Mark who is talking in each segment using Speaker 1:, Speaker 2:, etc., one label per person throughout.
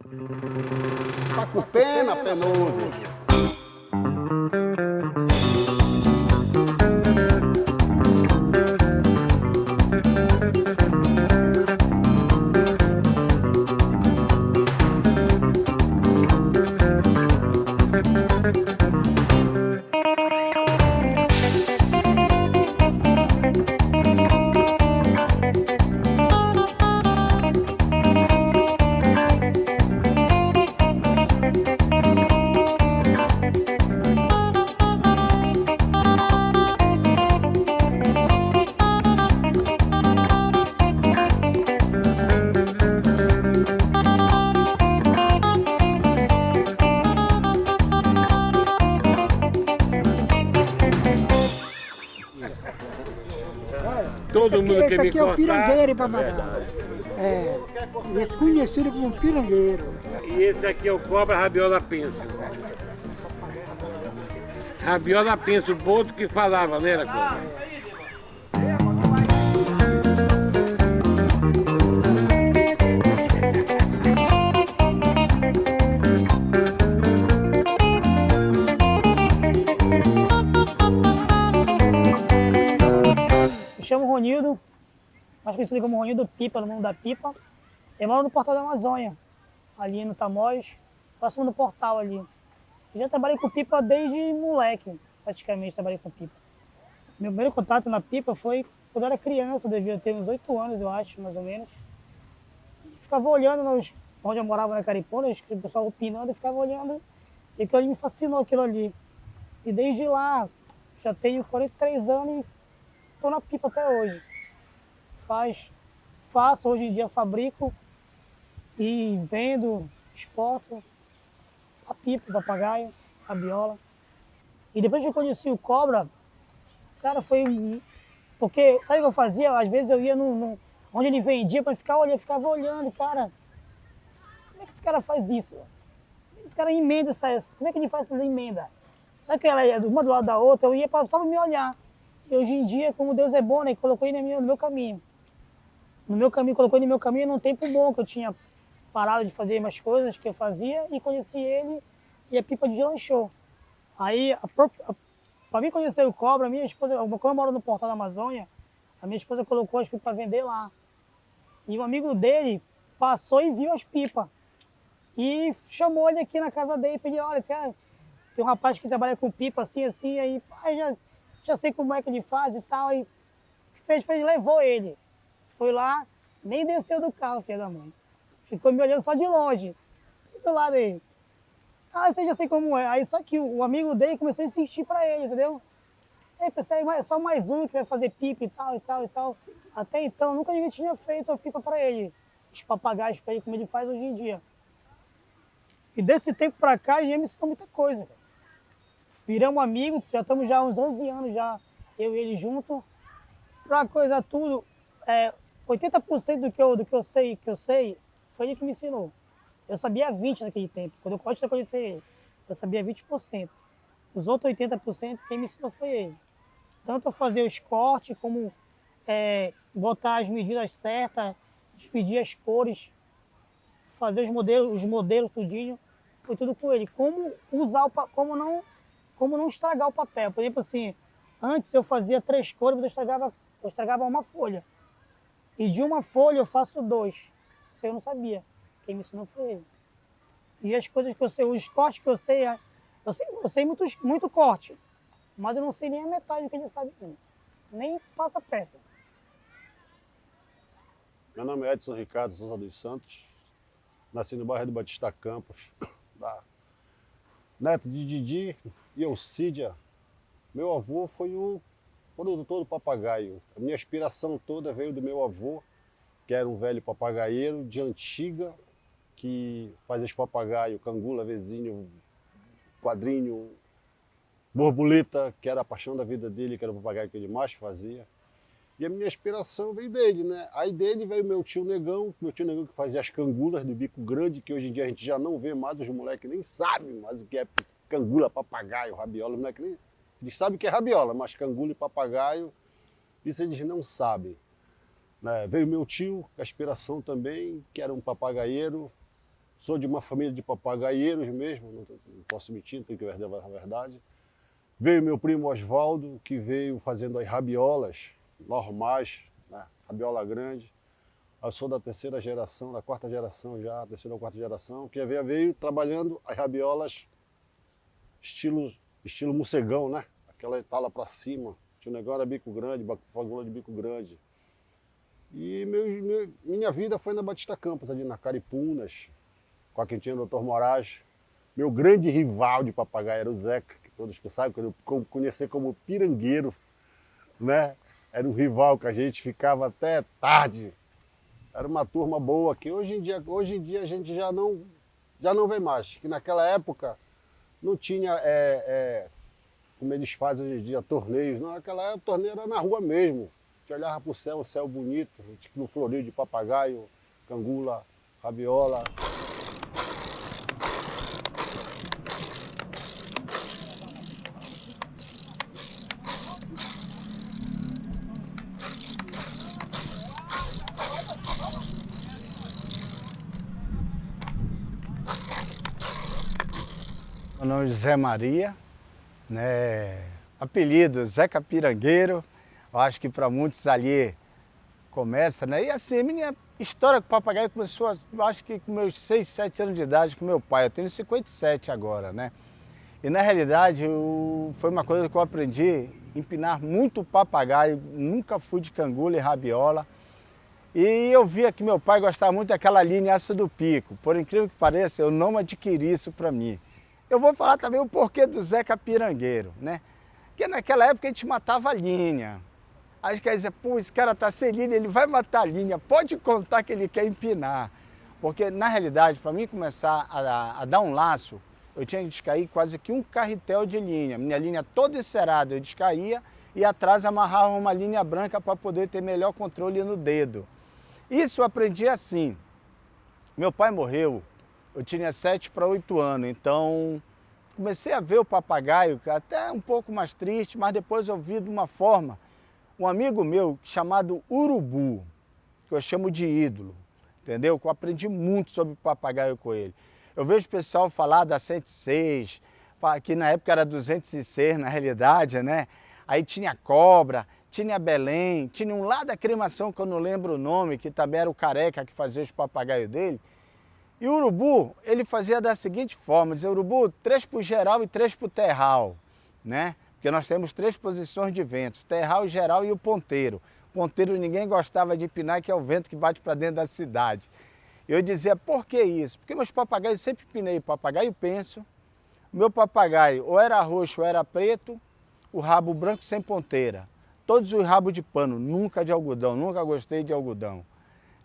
Speaker 1: Tá com pena, penoso.
Speaker 2: Todo mundo
Speaker 3: Esse
Speaker 2: quer me
Speaker 3: aqui é o
Speaker 2: cortar.
Speaker 3: pirangueiro, papagaio. É, ele é conhecido como pirangueiro.
Speaker 2: E esse aqui é o cobra rabiola penso. Rabiola penso, o boto que falava, né, era cobra?
Speaker 4: Me chamo Ronildo, mais conhecido como Ronildo Pipa, no mundo da pipa. Eu moro no Portal da Amazônia, ali no Tamós, próximo do portal ali. Eu já trabalhei com pipa desde moleque, praticamente trabalhei com pipa. Meu primeiro contato na pipa foi quando eu era criança, eu devia ter uns 8 anos, eu acho, mais ou menos. E ficava olhando onde eu morava na Caripuna, o pessoal opinando, e ficava olhando, e aquilo ali me fascinou, aquilo ali. E desde lá, já tenho 43 anos e estou na pipa até hoje. Faço, hoje em dia fabrico e vendo, exporto a pipa, o papagaio, a rabiola. E depois que eu conheci o cobra, cara, porque, sabe o que eu fazia? Às vezes eu ia onde ele vendia para ficar olhando, ficava olhando, cara, como é que esse cara faz isso? Como é que esse cara emenda como é que ele faz essas emendas? Sabe que ela é uma do lado da outra, eu ia só para me olhar. E hoje em dia, como Deus é bom, né, colocou ele no meu caminho. Colocou ele no meu caminho num tempo bom, que eu tinha parado de fazer umas coisas que eu fazia e conheci ele e a pipa deslanchou. Aí, para mim conhecer o cobra, a minha esposa, como eu moro no Portal da Amazônia, a minha esposa colocou as pipas para vender lá. E um amigo dele passou e viu as pipas. E chamou ele aqui na casa dele e pediu, olha, tem um rapaz que trabalha com pipa assim, assim, aí já sei como é que ele faz e tal. E levou ele. Foi lá, nem desceu do carro, filha da mãe. Ficou me olhando só de longe, do lado dele. Ah, você já sei como é. Aí só que o amigo dele começou a insistir para ele, entendeu? Aí pensei, é só mais um que vai fazer pipa e tal, e tal, e tal. Até então, nunca ninguém tinha feito a pipa para ele. Os papagaios para ele, como ele faz hoje em dia. E desse tempo para cá, ele me ensinou muita coisa. Viramos amigos, já estamos já há uns 11 anos, já eu e ele junto. Para coisa tudo, 80% do que eu sei, foi ele que me ensinou. Eu sabia 20% naquele tempo, quando eu comecei a conhecer ele. Eu sabia 20%. Os outros 80%, quem me ensinou foi ele. Tanto a fazer os cortes, como botar as medidas certas, dividir as cores, fazer os modelos tudinho. Foi tudo com ele. Como usar, como não estragar o papel. Por exemplo, assim, antes eu fazia 3 cores, mas eu estragava uma folha. E de uma folha eu faço 2. Isso eu não sabia. Quem me ensinou foi ele. E as coisas que eu sei, os cortes que eu sei muito corte. Mas eu não sei nem a metade do que ele sabe. Nem passa perto.
Speaker 1: Meu nome é Edson Ricardo Souza dos Santos. Nasci no bairro do Batista Campos. Neto de Didi e Alcídia. Meu avô foi um produtor do papagaio. A minha inspiração toda veio do meu avô, que era um velho papagaieiro de antiga, que fazia os papagaios, cangula, vezinho, quadrinho, borboleta, que era a paixão da vida dele, que era o papagaio que ele mais fazia. E a minha inspiração veio dele, né? Aí dele veio meu tio Negão que fazia as cangulas do bico grande, que hoje em dia a gente já não vê mais, os moleques nem sabem mais o que é cangula, papagaio, rabiola, os moleques nem... Eles sabem que é rabiola, mas cangula e papagaio, isso eles não sabem. Né? Veio meu tio, a inspiração também, que era um papagaieiro, Sou de uma família de papagaieiros mesmo, não posso mentir, não tenho que ver a verdade. Veio meu primo Oswaldo, que veio fazendo as rabiolas normais, né? Rabiola grande. Eu sou da terceira geração, da quarta geração já, terceira ou quarta geração, que veio trabalhando as rabiolas estilo morcegão, né? Aquela tala para cima. Tinha um negócio era bico grande, bagulho de bico grande. E minha vida foi na Batista Campos, ali na Caripunas, com a quentinha do Dr. Moraes. Meu grande rival de papagaio era o Zeca, que todos sabem, que eu conheci como pirangueiro, né? Era um rival que a gente ficava até tarde. Era uma turma boa que hoje em dia a gente já não vê mais. Que naquela época não tinha, como eles fazem hoje em dia, torneios. Não, naquela época o torneio era na rua mesmo. A gente olhava para o céu bonito, a gente no florio de papagaio, cangula, rabiola.
Speaker 5: Meu nome é José Maria, né? Apelido Zeca Pirangueiro. Eu acho que para muitos ali começa, né? E assim, a minha história com o papagaio começou, eu acho que com meus 6, 7 anos de idade com meu pai. Eu tenho 57 agora, né? E na realidade foi uma coisa que eu aprendi a empinar muito papagaio. Nunca fui de cangula e rabiola. E eu via que meu pai gostava muito daquela linha aço do pico. Por incrível que pareça, eu não adquiri isso para mim. Eu vou falar também o porquê do Zeca Pirangueiro, né? Porque naquela época a gente matava a linha. Aí a gente quer dizer, pô, esse cara tá sem linha, ele vai matar a linha, pode contar que ele quer empinar. Porque na realidade, para mim começar a dar um laço, eu tinha que descair quase que um carretel de linha. Minha linha toda encerada eu descaía e atrás amarrava uma linha branca para poder ter melhor controle no dedo. Isso eu aprendi assim. Meu pai morreu. Eu tinha 7 para 8 anos, então comecei a ver o papagaio, até um pouco mais triste, mas depois eu vi de uma forma, um amigo meu chamado Urubu, que eu chamo de ídolo, entendeu? Que eu aprendi muito sobre papagaio com ele. Eu vejo o pessoal falar da 106, que na época era 206 na realidade, né? Aí tinha cobra, tinha Belém, tinha um lá da cremação que eu não lembro o nome, que também era o careca que fazia os papagaios dele. E o urubu, ele fazia da seguinte forma, dizia, urubu, 3 para o geral e 3 para o terral, né? Porque nós temos 3 posições de vento, terral, geral e o ponteiro. Ponteiro ninguém gostava de empinar, que é o vento que bate para dentro da cidade. Eu dizia, por que isso? Porque meus papagaios, sempre empinei papagaio penso, meu papagaio ou era roxo ou era preto, o rabo branco sem ponteira. Todos os rabos de pano, nunca de algodão, nunca gostei de algodão,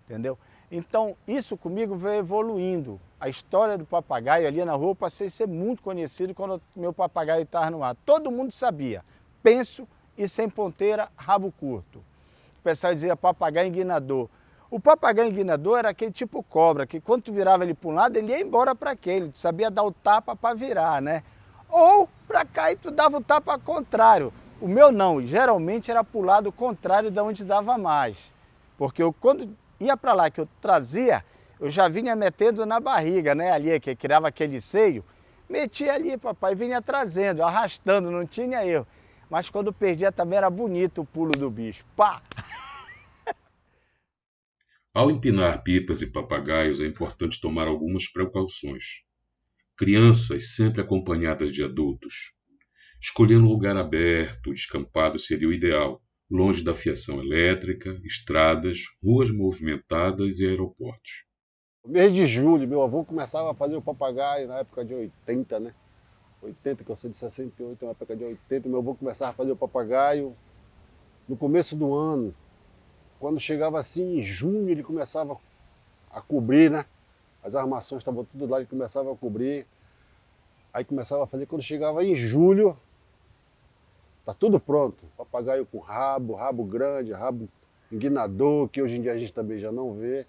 Speaker 5: entendeu? Então, isso comigo veio evoluindo. A história do papagaio ali na rua, eu passei a ser muito conhecido quando meu papagaio estava no ar. Todo mundo sabia, penso e sem ponteira, rabo curto. O pessoal dizia papagaio enguinador. O papagaio enguinador era aquele tipo cobra, que quando tu virava ele para um lado, ele ia embora para aquele. Tu sabia dar o tapa para virar, né? Ou para cá e tu dava o tapa contrário. O meu não, geralmente era para o lado contrário de onde dava mais. Porque quando ia para lá que eu trazia, eu já vinha metendo na barriga, né? Ali, que criava aquele seio, metia ali, papai, vinha trazendo, arrastando, não tinha erro. Mas quando perdia também era bonito o pulo do bicho. Pá!
Speaker 6: Ao empinar pipas e papagaios é importante tomar algumas precauções. Crianças sempre acompanhadas de adultos. Escolher um lugar aberto, descampado seria o ideal, longe da fiação elétrica, estradas, ruas movimentadas e aeroportos.
Speaker 1: No mês de julho, meu avô começava a fazer o papagaio na época de 80, né? 80, que eu sou de 68, na época de 80, meu avô começava a fazer o papagaio no começo do ano. Quando chegava assim, em junho, ele começava a cobrir, né? As armações estavam tudo lá, ele começava a cobrir. Aí começava a fazer, quando chegava em julho, tá tudo pronto. Papagaio com rabo grande, rabo enguinador, que hoje em dia a gente também já não vê.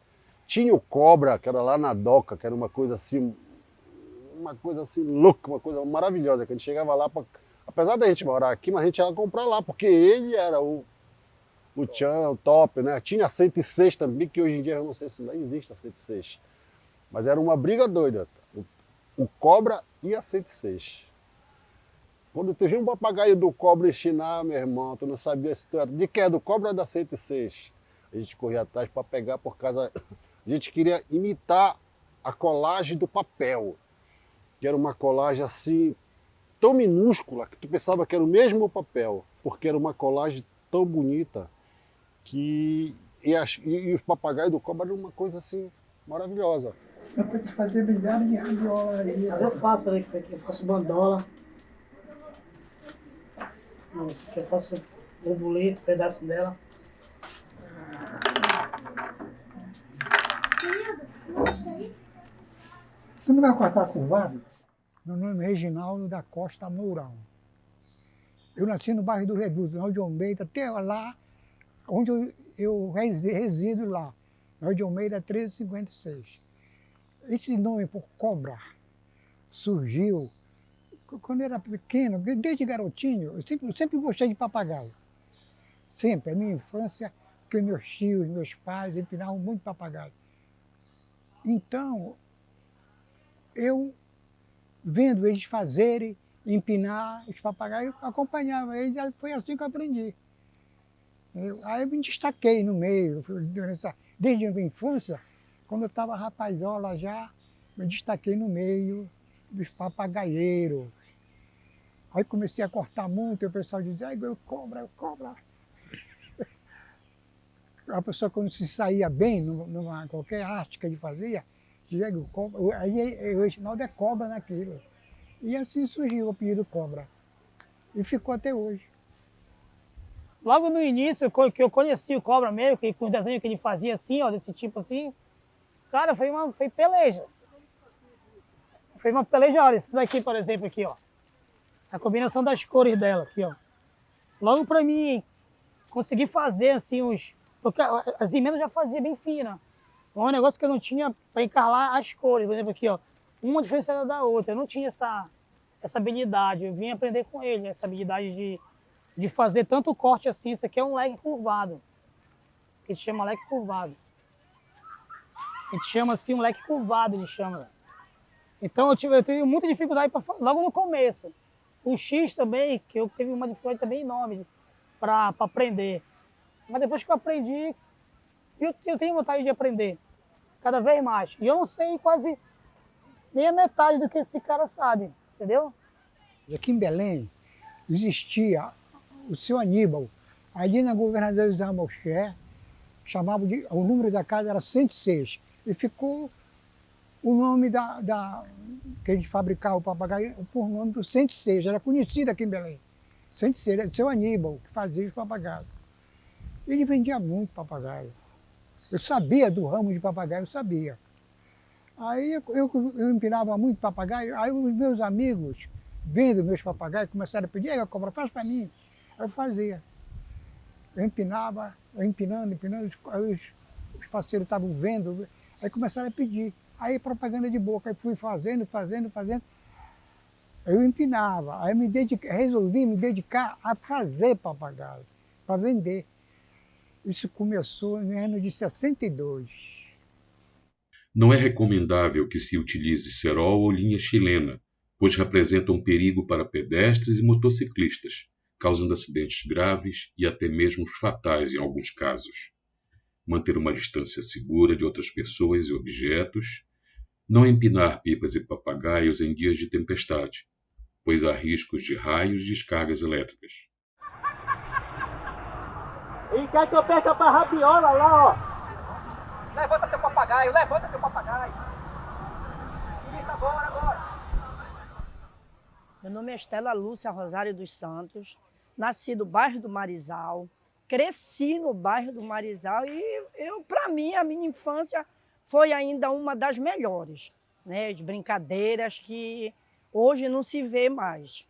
Speaker 1: Tinha o cobra, que era lá na doca, que era uma coisa assim louca, uma coisa maravilhosa, que a gente chegava lá, apesar da gente morar aqui, mas a gente ia comprar lá, porque ele era o tchan, o top, né? Tinha a 106 também, que hoje em dia eu não sei se ainda existe a 106. Mas era uma briga doida. O cobra e a 106. Quando tu viu um papagaio do cobra enchinar, meu irmão, tu não sabia se tu era de que é do cobra ou da 106. A gente corria atrás para pegar por causa... A gente queria imitar a colagem do papel, que era uma colagem assim, tão minúscula, que tu pensava que era o mesmo papel, porque era uma colagem tão bonita que... E os papagaios do cobra eram uma coisa assim, maravilhosa.
Speaker 3: Eu tenho que fazer milhares de rabiola aí.
Speaker 4: Mas eu faço, né, isso aqui, eu faço bandola. Não, isso aqui eu faço borboleta, pedaço dela.
Speaker 3: Tu não vai cortar curvado? Meu nome é Reginaldo da Costa Mourão. Eu nasci no bairro do Reduto, na de Almeida, até lá, onde eu resido lá, na de Almeida 1356. Esse nome por cobra surgiu quando eu era pequeno, desde garotinho, eu sempre gostei de papagaio. Sempre, a minha infância, porque meus tios, meus pais empinavam muito papagaio. Então, eu, vendo eles fazerem, empinar os papagaios, eu acompanhava eles, e foi assim que eu aprendi. Aí eu me destaquei no meio, desde a minha infância, quando eu estava rapazola já, me destaquei no meio dos papagaieiros. Aí comecei a cortar muito, e o pessoal dizia, ai, eu cobra. A pessoa quando se saía bem, numa qualquer arte que ele fazia, dizia, eu cobra. Aí o Reginaldo é cobra naquilo. E assim surgiu o apelido Cobra. E ficou até hoje.
Speaker 4: Logo no início, que eu conheci o cobra mesmo, com os desenhos que ele fazia assim, ó, desse tipo assim, cara, foi peleja. Foi uma peleja, olha, esses aqui, por exemplo, aqui, ó. A combinação das cores dela, aqui, ó. Logo pra mim conseguir fazer, assim, porque as emendas eu já fazia bem fina. Um negócio que eu não tinha para encarlar as cores, por exemplo, aqui, ó. Uma diferenciada da outra. Eu não tinha essa habilidade. Eu vim aprender com ele, essa habilidade de fazer tanto corte assim. Isso aqui é um leque curvado. Que a gente chama leque curvado. A gente chama assim um leque curvado, ele chama. Então eu tive muita dificuldade logo no começo. O X também, que eu teve uma dificuldade também enorme para aprender. Mas depois que eu aprendi, eu tenho vontade de aprender cada vez mais. E eu não sei quase nem a metade do que esse cara sabe, entendeu?
Speaker 3: Aqui em Belém existia o seu Aníbal. Ali na Governador José Malcher, o número da casa era 106. E ficou o nome que a gente fabricava o papagaio por nome do 106. Era conhecido aqui em Belém. 106, era o seu Aníbal, que fazia os papagaios. Ele vendia muito papagaio. Eu sabia do ramo de papagaio, eu sabia. Aí eu empinava muito papagaio, aí os meus amigos, vendo meus papagaios, começaram a pedir, aí cobra, faz para mim. Aí eu fazia. Eu empinava, empinando, aí os parceiros estavam vendo, aí começaram a pedir. Aí propaganda de boca, aí fui fazendo. Eu empinava, aí resolvi me dedicar a fazer papagaio, para vender. Isso começou no ano de 62.
Speaker 6: Não é recomendável que se utilize cerol ou linha chilena, pois representam um perigo para pedestres e motociclistas, causando acidentes graves e até mesmo fatais em alguns casos. Manter uma distância segura de outras pessoas e objetos. Não empinar pipas e papagaios em dias de tempestade, pois há riscos de raios e descargas elétricas.
Speaker 7: Ele quer que eu perca pra rabiola lá, ó. Levanta teu papagaio. Isso, agora.
Speaker 8: Meu nome é Estela Lúcia Rosário dos Santos, nasci no bairro do Marizal, cresci no bairro do Marizal e para mim, a minha infância foi ainda uma das melhores, né? De brincadeiras que hoje não se vê mais.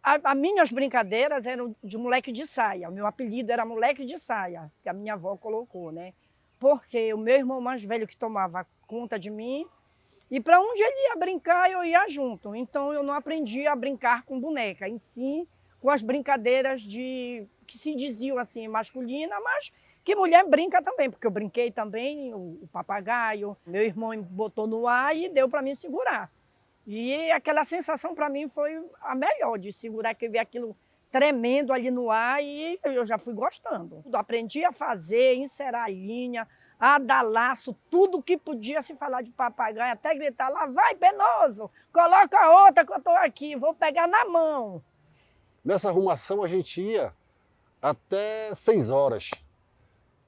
Speaker 8: As minhas brincadeiras eram de moleque de saia. O meu apelido era moleque de saia, que a minha avó colocou, né? Porque o meu irmão mais velho que tomava conta de mim, e para onde ele ia brincar, eu ia junto. Então eu não aprendi a brincar com boneca, em si, com as brincadeiras que se diziam assim masculina, mas Que mulher brinca também, porque eu brinquei também, o papagaio. Meu irmão me botou no ar e deu para mim segurar. E aquela sensação para mim foi a melhor, de segurar, que eu vi aquilo tremendo ali no ar e eu já fui gostando. Aprendi a fazer, encerar a linha, a dar laço, tudo que podia se falar de papagaio, até gritar, lá vai, Penoso, coloca a outra que eu estou aqui, vou pegar na mão.
Speaker 1: Nessa arrumação a gente ia até 6 horas.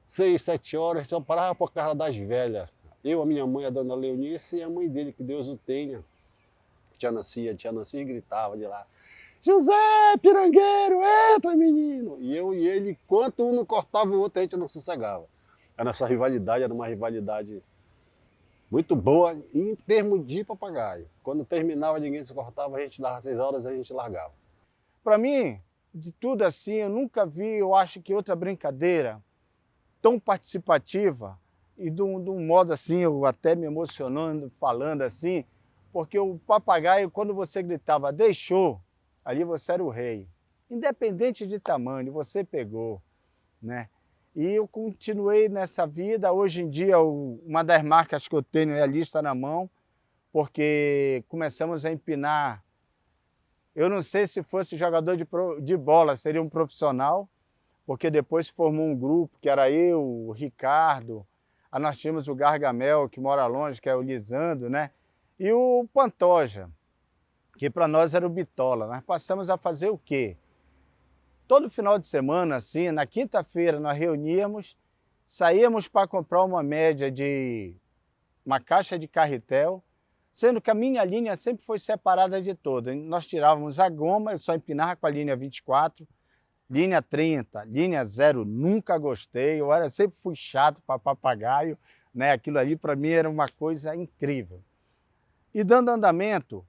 Speaker 1: 6, 7 horas, então parava por causa das velhas. Eu, a minha mãe, a dona Leonice e a mãe dele, que Deus o tenha. Tia Nancy gritava de lá, José, pirangueiro, entra, menino! E eu e ele, enquanto um não cortava o outro, a gente não sossegava. A nossa rivalidade era uma rivalidade muito boa em termos de papagaio. Quando terminava, ninguém se cortava, a gente dava 6 horas e a gente largava.
Speaker 5: Para mim, de tudo assim, eu nunca vi, eu acho que outra brincadeira tão participativa e de um modo assim, eu até me emocionando, falando assim, porque o papagaio, quando você gritava, deixou, ali você era o rei. Independente de tamanho, você pegou, né? E eu continuei nessa vida. Hoje em dia, uma das marcas que eu tenho é a lista na mão, porque começamos a empinar. Eu não sei se fosse jogador de bola, seria um profissional, porque depois se formou um grupo, que era eu, o Ricardo, aí nós tínhamos o Gargamel, que mora longe, que é o Lisandro, né? E o Pantoja, que para nós era o Bitola. Nós passamos a fazer o quê? Todo final de semana, assim, na quinta-feira, nós reuníamos, saíamos para comprar uma média de uma caixa de carretel, sendo que a minha linha sempre foi separada de toda. Nós tirávamos a goma, eu só empinava com a linha 24, linha 30, linha 0, nunca gostei, sempre fui chato para papagaio, né? Aquilo ali para mim era uma coisa incrível. E dando andamento,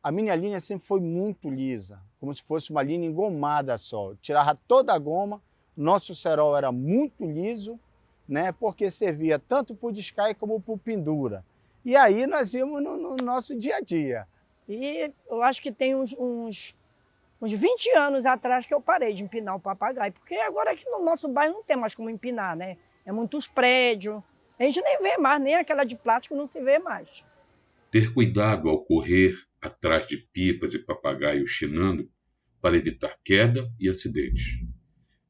Speaker 5: a minha linha sempre foi muito lisa, como se fosse uma linha engomada só. Eu tirava toda a goma, nosso cerol era muito liso, né? Porque servia tanto para o descai como para o pendura. E aí nós íamos no nosso dia a dia.
Speaker 8: E eu acho que tem uns 20 anos atrás que eu parei de empinar o papagaio, porque agora aqui no nosso bairro não tem mais como empinar, né? É muitos prédios, a gente nem vê mais, nem aquela de plástico não se vê mais.
Speaker 6: Ter cuidado ao correr atrás de pipas e papagaios chinando para evitar queda e acidentes.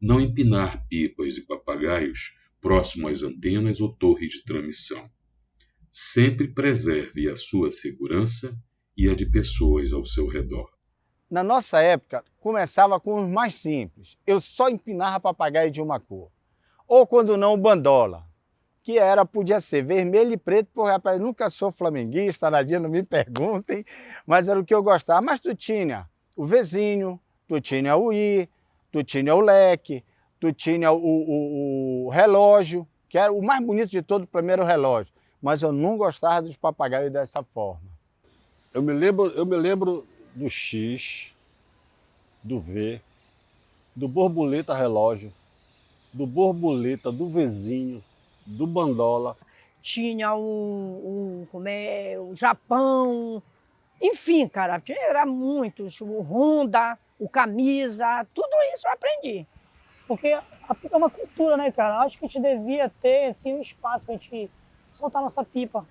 Speaker 6: Não empinar pipas e papagaios próximo às antenas ou torres de transmissão. Sempre preserve a sua segurança e a de pessoas ao seu redor.
Speaker 5: Na nossa época, começava com os mais simples. Eu só empinava papagaio de uma cor. Ou quando não, bandola, que podia ser vermelho e preto, porque, rapaz, nunca sou flamenguista, nadinha, não me perguntem, mas era o que eu gostava. Mas tu tinha o vizinho, tu tinha o i, tu tinha o leque, tu tinha o relógio, que era o mais bonito de todo, para mim era o relógio. Mas eu não gostava dos papagaios dessa forma.
Speaker 1: Eu me lembro do X, do V, do borboleta relógio, do borboleta, do vizinho, do bandola.
Speaker 8: Tinha o Japão, enfim, cara, era muitos, o Honda, o camisa, tudo isso eu aprendi.
Speaker 4: Porque a pipa é uma cultura, né, cara? Acho que a gente devia ter, assim, um espaço pra gente soltar nossa pipa.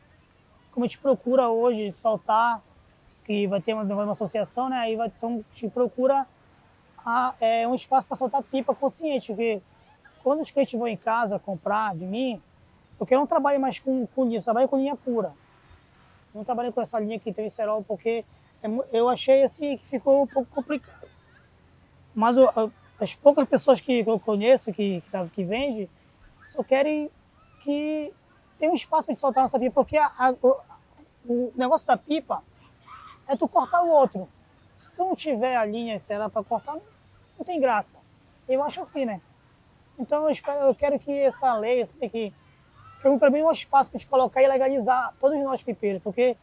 Speaker 4: Como a gente procura hoje soltar, que vai ter uma associação, né? Aí então a gente procura um espaço para soltar pipa consciente, porque quando os clientes vão em casa comprar de mim, porque eu não trabalho mais com isso, eu trabalho com linha pura. Eu não trabalho com essa linha que tem cerol, porque eu achei assim que ficou um pouco complicado. Mas as poucas pessoas que eu conheço, que vende, só querem que tenha um espaço para gente soltar nossa pipa, porque o negócio da pipa é tu cortar o outro. Se tu não tiver a linha e será para cortar, não tem graça. Eu acho assim, né? Então eu quero que essa lei, para mim, é um espaço para gente colocar e legalizar todos nós pipeiros, porque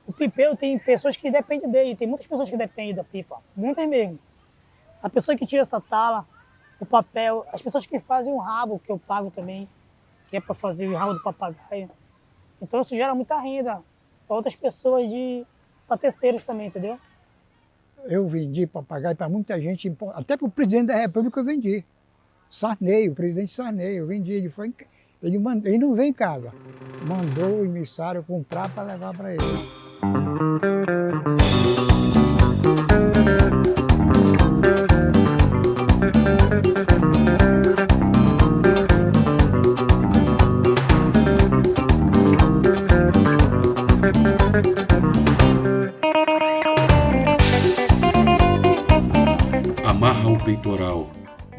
Speaker 4: o pipeiro tem pessoas que dependem dele, tem muitas pessoas que dependem da pipa, muitas mesmo. A pessoa que tira essa tala, o papel, as pessoas que fazem o rabo, que eu pago também, que é para fazer o rabo do papagaio. Então isso gera muita renda para outras pessoas, para terceiros também, entendeu?
Speaker 3: Eu vendi papagaio para muita gente, até para o presidente da República eu vendi. Sarney, o presidente Sarney. Eu vendi, ele não veio em casa. Mandou o emissário comprar para levar para ele.
Speaker 6: Amarra o peitoral,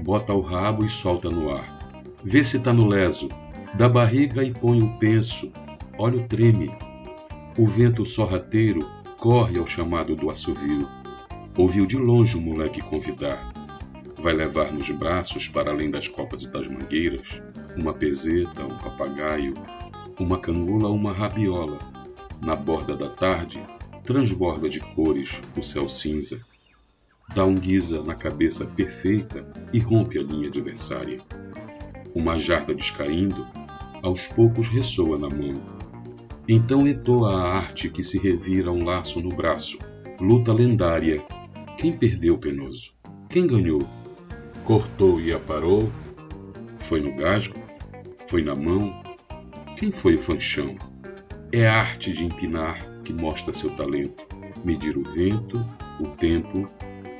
Speaker 6: bota o rabo e solta no ar. Vê se tá no leso, da barriga e põe o penso, olha o treme. O vento sorrateiro corre ao chamado do assovio. Ouviu de longe o moleque convidar. Vai levar nos braços, para além das copas e das mangueiras, uma peseta, um papagaio, uma cangola, uma rabiola. Na borda da tarde, transborda de cores o céu cinza. Dá um guisa na cabeça perfeita e rompe a linha adversária. Uma jarda descaindo, aos poucos ressoa na mão. Então etoa a arte que se revira um laço no braço. Luta lendária. Quem perdeu penoso? Quem ganhou? Cortou e aparou? Foi no gasgo? Foi na mão? Quem foi o fanchão? É a arte de empinar que mostra seu talento. Medir o vento, o tempo,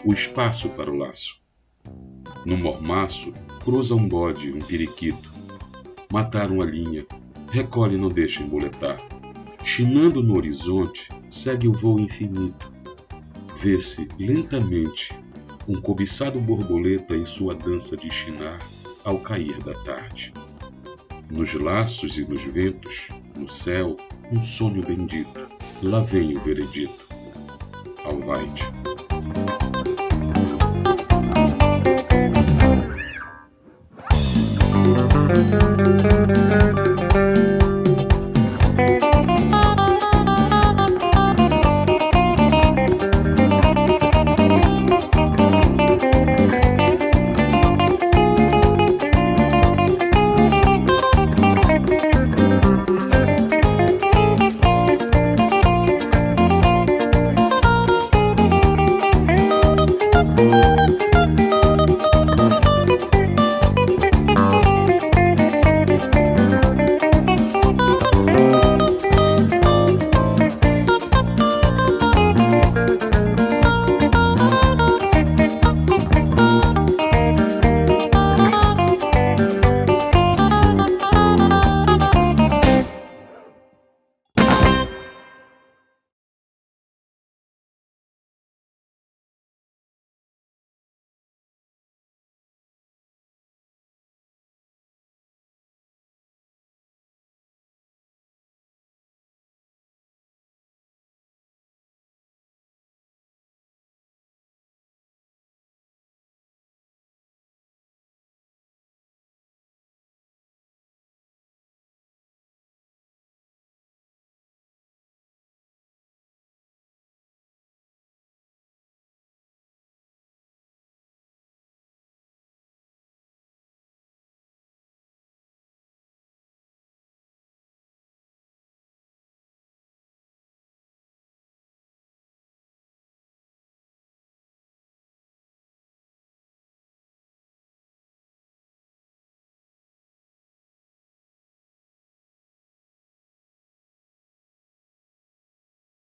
Speaker 6: o espaço para o laço. No mormaço, cruza um bode, um periquito. Mataram a linha, recolhe e não deixa emboletar. Chinando no horizonte, segue o voo infinito. Vê-se, lentamente, um cobiçado borboleta em sua dança de chinar ao cair da tarde. Nos laços e nos ventos, no céu, um sonho bendito. Lá vem o veredito. Alvaide.